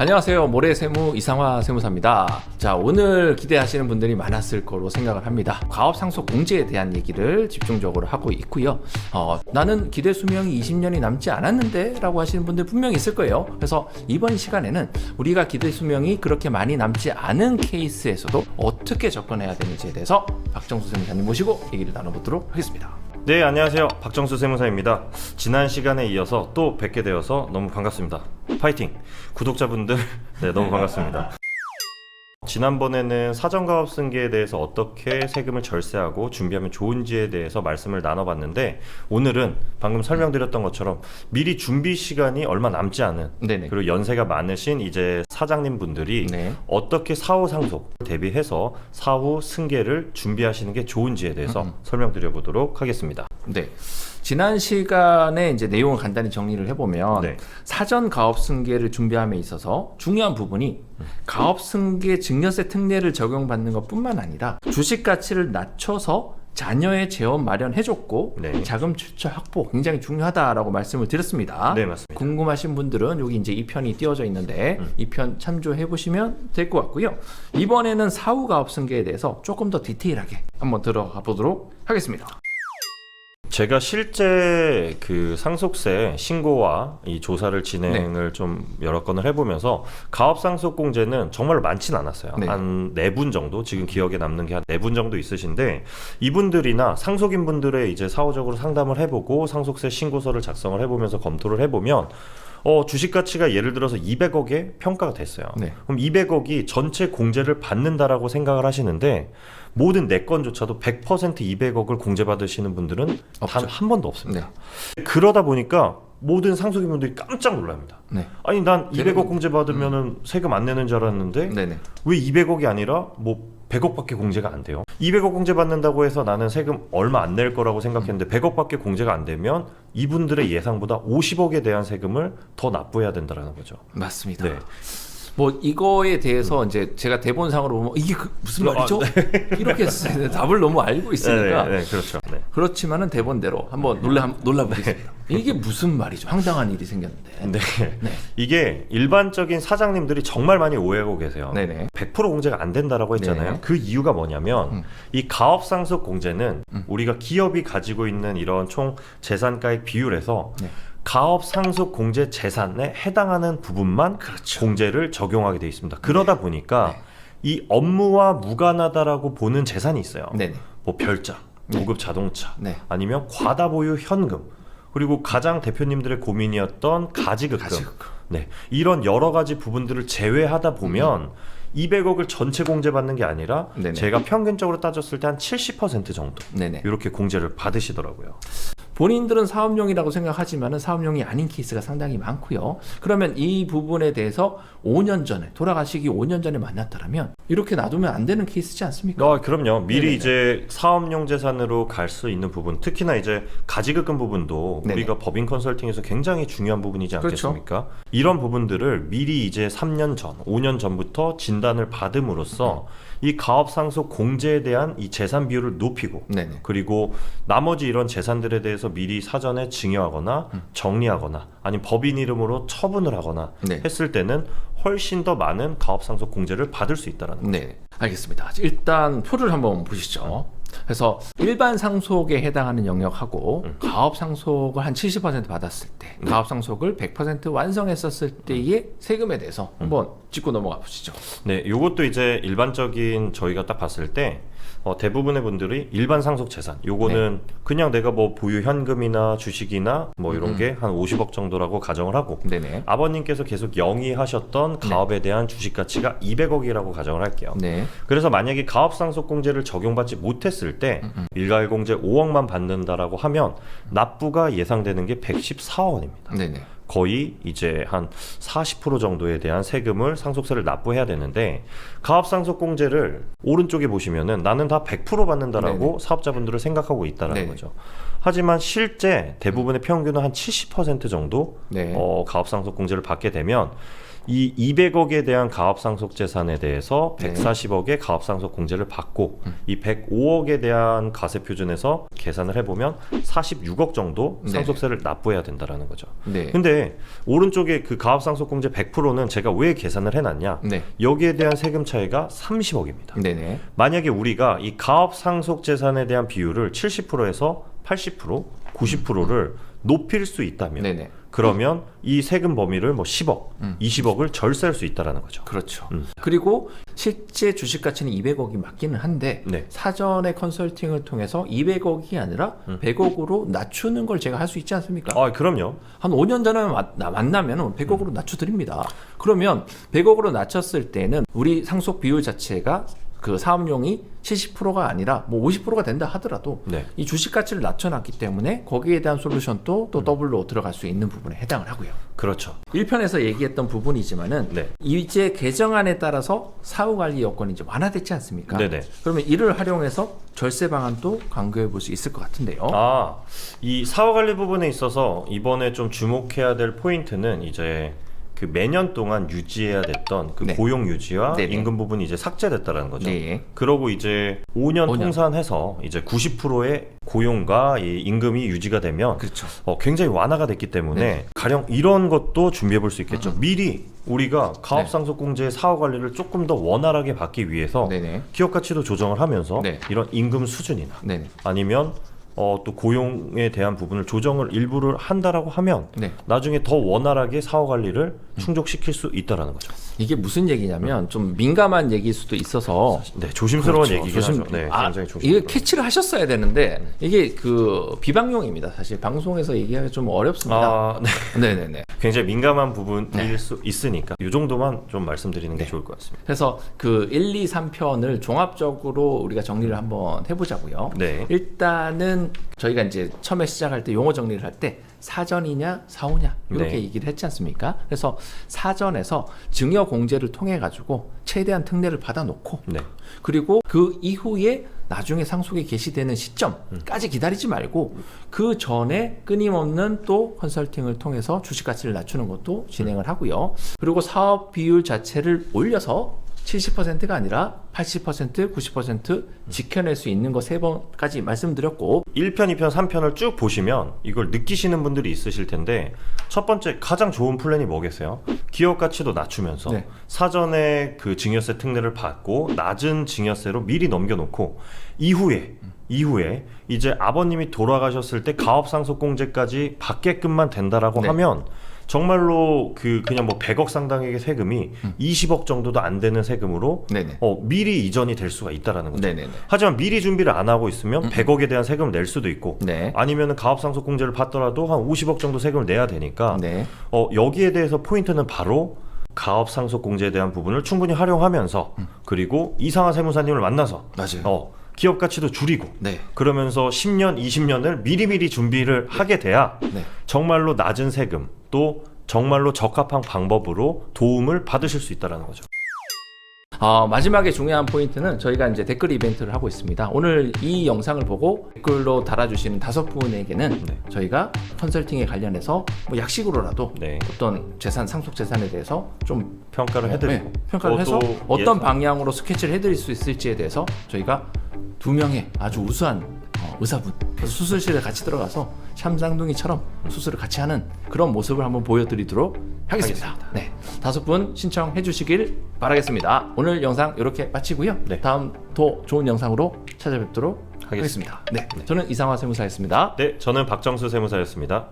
안녕하세요. 모래세무 이상화 세무사입니다. 자, 오늘 기대하시는 분들이 많았을 거로 생각을 합니다. 가업상속 공제에 대한 얘기를 집중적으로 하고 있고요. 나는 기대 수명이 20년이 남지 않았는데 라고 하시는 분들 분명히 있을 거예요. 그래서 이번 시간에는 우리가 기대 수명이 그렇게 많이 남지 않은 케이스에서도 어떻게 접근해야 되는지에 대해서 박정수 세무사님 모시고 얘기를 나눠보도록 하겠습니다. 네, 안녕하세요. 박정수 세무사입니다. 지난 시간에 이어서 또 뵙게 되어서 너무 반갑습니다. 파이팅! 구독자분들, 네, 너무 반갑습니다. 지난번에는 사전가업 승계에 대해서 어떻게 세금을 절세하고 준비하면 좋은지에 대해서 말씀을 나눠봤는데, 오늘은 방금 설명드렸던 것처럼 미리 준비 시간이 얼마 남지 않은, 네네. 그리고 연세가 많으신 이제 사장님 분들이 네. 어떻게 사후 상속 대비해서 사후 승계를 준비하시는 게 좋은지에 대해서 설명드려 보도록 하겠습니다. 네. 지난 시간에 이제 내용을 간단히 정리를 해보면 네. 사전 가업 승계를 준비함에 있어서 중요한 부분이 가업 승계 증여세 특례를 적용받는 것뿐만 아니라 주식 가치를 낮춰서 자녀의 재원 마련해줬고 네. 자금 출처 확보 굉장히 중요하다라고 말씀을 드렸습니다. 네, 맞습니다. 궁금하신 분들은 여기 이제 2편이 띄워져 있는데 2편 참조해 보시면 될 것 같고요. 이번에는 사후 가업 승계에 대해서 조금 더 디테일하게 한번 들어가 보도록 하겠습니다. 제가 실제 그 상속세 신고와 이 조사를 진행을 좀 여러 건을 해보면서 가업상속공제는 정말로 많진 않았어요. 네. 한 4분 정도, 지금 기억에 남는 게 한 4분 정도 있으신데, 이분들이나 상속인 분들의 이제 사후적으로 상담을 해보고 상속세 신고서를 작성을 해보면서 검토를 해보면 주식 가치가 예를 들어서 200억에 평가가 됐어요. 네. 그럼 200억이 전체 공제를 받는다라고 생각을 하시는데, 모든 내 건조차도 100% 200억을 공제받으시는 분들은 단 한 번도 없습니다. 네. 그러다 보니까 모든 상속인분들이 깜짝 놀랍니다. 네. 아니, 난 200억 공제받으면 세금 안 내는 줄 알았는데 네네. 왜 200억이 아니라 뭐 100억밖에 공제가 안 돼요? 200억 공제받는다고 해서 나는 세금 얼마 안 낼 거라고 생각했는데 100억밖에 공제가 안 되면 이분들의 예상보다 50억에 대한 세금을 더 납부해야 된다는 거죠. 맞습니다. 네. 뭐 이거에 대해서 이제 제가 대본상으로 보면 이게 무슨 말이죠? 이렇게 답을 너무 알고 있으니까 네, 그렇죠. 네. 그렇지만은 대본대로 한번 놀라보겠습니다. 이게 무슨 말이죠? 황당한 일이 생겼는데. 네. 네. 이게 일반적인 사장님들이 정말 많이 오해하고 계세요. 네네. 100% 공제가 안 된다라고 했잖아요. 네. 그 이유가 뭐냐면 이 가업상속 공제는 우리가 기업이 가지고 있는 이런 총 재산가액 비율에서 네. 가업상속 공제 재산에 해당하는 부분만 그렇죠. 공제를 적용하게 돼 있습니다. 그러다 보니까 이 업무와 무관하다라고 보는 재산이 있어요. 네네. 뭐 별장, 고급 자동차, 네. 아니면 과다 보유 현금, 그리고 가장 대표님들의 고민이었던 가지급금. 네, 이런 여러 가지 부분들을 제외하다 보면 200억을 전체 공제받는 게 아니라 네네. 제가 평균적으로 따졌을 때 한 70% 정도 네네. 이렇게 공제를 받으시더라고요. 본인들은 사업용이라고 생각하지만은 사업용이 아닌 케이스가 상당히 많고요. 그러면 이 부분에 대해서 5년 전에 돌아가시기 5년 전에 만났다면 이렇게 놔두면 안 되는 케이스지 않습니까? 그럼요. 미리 네네네. 이제 사업용 재산으로 갈 수 있는 부분, 특히나 이제 가지급금 부분도 네네. 우리가 법인 컨설팅에서 굉장히 중요한 부분이지 그렇죠. 않겠습니까? 이런 부분들을 미리 이제 3년 전, 5년 전부터 진단을 받음으로써 이 가업상속 공제에 대한 이 재산 비율을 높이고, 네네. 그리고 나머지 이런 재산들에 대해서 미리 사전에 증여하거나 정리하거나 아니면 법인 이름으로 처분을 하거나 네. 했을 때는 훨씬 더 많은 가업상속 공제를 받을 수 있다는 거죠. 네, 알겠습니다. 일단 표를 한번 보시죠. 그래서 일반 상속에 해당하는 영역하고 가업 상속을 한 70% 받았을 때, 가업 상속을 100% 완성했었을 때의 세금에 대해서 한번 짚고 넘어가 보시죠. 네, 요것도 이제 일반적인 저희가 딱 봤을 때 대부분의 분들이 일반 상속 재산, 요거는 그냥 내가 뭐 보유 현금이나 주식이나 뭐 이런 게 한 50억 정도라고 가정을 하고, 네네. 아버님께서 계속 영위하셨던 가업에 대한 주식 가치가 200억이라고 가정을 할게요. 네. 그래서 만약에 가업상속공제를 적용받지 못했을 때 일가일공제 5억만 받는다라고 하면 납부가 예상되는 게 114억 원입니다. 네네. 거의 이제 한 40% 정도에 대한 세금을 상속세를 납부해야 되는데, 가업상속공제를 오른쪽에 보시면은 나는 다 100% 받는다라고 네네. 사업자분들을 생각하고 있다는 네네. 거죠. 하지만 실제 대부분의 평균은 한 70% 정도 네. 가업상속공제를 받게 되면 이 200억에 대한 가압상속재산에 대해서 네. 140억의 가압상속공제를 받고 이 105억에 대한 가세표준에서 계산을 해보면 46억 정도 네. 상속세를 납부해야 된다라는 거죠. 네. 근데 오른쪽에 그 가압상속공제 100%는 제가 왜 계산을 해놨냐? 네. 여기에 대한 세금 차이가 30억입니다. 네네. 만약에 우리가 이 가압상속재산에 대한 비율을 70%에서 80%, 90%를 높일 수 있다면 네네. 그러면 이 세금 범위를 뭐 10억, 20억을 절세할 수 있다라는 거죠. 그렇죠. 음. 그리고 실제 주식 가치는 200억이 맞기는 한데 네. 사전에 컨설팅을 통해서 200억이 아니라 100억으로 낮추는 걸 제가 할 수 있지 않습니까? 아, 그럼요. 한 5년 전에 만나면 100억으로 낮춰드립니다. 그러면 100억으로 낮췄을 때는 우리 상속 비율 자체가 그 사업용이 70%가 아니라 뭐 50%가 된다 하더라도 네. 이 주식 가치를 낮춰놨기 때문에 거기에 대한 솔루션도 또 더블로 들어갈 수 있는 부분에 해당을 하고요. 그렇죠. 1편에서 얘기했던 부분이지만은 네. 이제 개정안에 따라서 사후관리 여건이 이제 완화됐지 않습니까? 네네. 그러면 이를 활용해서 절세 방안도 강구해 볼 수 있을 것 같은데요. 아, 이 사후관리 부분에 있어서 이번에 좀 주목해야 될 포인트는 이제 그 매년 동안 유지해야 됐던 그 네. 고용 유지와 네네. 임금 부분이 이제 삭제됐다라는 거죠. 네. 그러고 이제 5년 5년. 통산해서 이제 90%의 고용과 이 임금이 유지가 되면 그렇죠. 굉장히 완화가 됐기 때문에 네. 가령 이런 것도 준비해 볼 수 있겠죠. 미리 우리가 네. 가압상속공제의 사후관리를 조금 더 원활하게 받기 위해서 네네. 기업 가치도 조정을 하면서 네. 이런 임금 수준이나 네네. 아니면 또 고용에 대한 부분을 조정을 일부를 한다라고 하면 네. 나중에 더 원활하게 사후 관리를 충족시킬 수 있다라는 거죠. 이게 무슨 얘기냐면 좀 민감한 얘기일 수도 있어서 네, 조심스러운 그렇죠. 얘기긴 하죠. 네, 굉장히 이게 조심스러운. 캐치를 하셨어야 되는데 이게 그 비방용입니다. 사실 방송에서 얘기하기 좀 어렵습니다. 아, 네. 네네네. 굉장히 민감한 부분일 네. 수 있으니까 이 정도만 좀 말씀드리는 게 좋을 것 같습니다. 그래서 그 1, 2, 3편을 종합적으로 우리가 정리를 한번 해보자고요. 네. 일단은 저희가 이제 처음에 시작할 때 용어 정리를 할 때 사전이냐 사후냐 이렇게 네. 얘기를 했지 않습니까? 그래서 사전에서 증여 공제를 통해 가지고 최대한 특례를 받아놓고 네. 그리고 그 이후에 나중에 상속이 개시되는 시점까지 기다리지 말고 그 전에 끊임없는 또 컨설팅을 통해서 주식 가치를 낮추는 것도 진행을 하고요. 그리고 사업 비율 자체를 올려서 70%가 아니라 80%, 90% 지켜낼 수 있는 거 3번까지 말씀드렸고 1편, 2편, 3편을 쭉 보시면 이걸 느끼시는 분들이 있으실 텐데 첫 번째 가장 좋은 플랜이 뭐겠어요? 기업 가치도 낮추면서 네. 사전에 그 증여세 특례를 받고 낮은 증여세로 미리 넘겨놓고 이후에 이제 아버님이 돌아가셨을 때 가업상속공제까지 받게끔만 된다라고 네. 하면 정말로 그냥 뭐 100억 상당의 세금이 20억 정도도 안 되는 세금으로 네네. 미리 이전이 될 수가 있다라는 거죠. 네네네. 하지만 미리 준비를 안 하고 있으면 100억에 대한 세금을 낼 수도 있고 네. 아니면 가압상속공제를 받더라도 한 50억 정도 세금을 내야 되니까 네. 여기에 대해서 포인트는 바로 가압상속공제에 대한 부분을 충분히 활용하면서 그리고 이상한 세무사님을 만나서 맞아요. 기업 가치도 줄이고 네. 그러면서 10년, 20년을 미리미리 준비를 하게 돼야 네. 정말로 낮은 세금 또 정말로 적합한 방법으로 도움을 받으실 수 있다는 거죠. 마지막에 중요한 포인트는 저희가 이제 댓글 이벤트를 하고 있습니다. 오늘 이 영상을 보고 댓글로 달아주시는 5분에게는 네. 저희가 컨설팅에 관련해서 뭐 약식으로라도 네. 어떤 재산, 상속 재산에 대해서 좀 평가를 해드리고 평가를 해서 또 어떤 예산. 방향으로 스케치를 해드릴 수 있을지에 대해서 저희가 2명의 아주 우수한 의사분 수술실에 같이 들어가서 샴쌍둥이처럼 수술을 같이 하는 그런 모습을 한번 보여드리도록 하겠습니다. 네, 5분 신청해 주시길 바라겠습니다. 오늘 영상 이렇게 마치고요. 네. 다음 더 좋은 영상으로 찾아뵙도록 하겠습니다. 네, 저는 이상화 세무사였습니다. 네, 저는 박정수 세무사였습니다.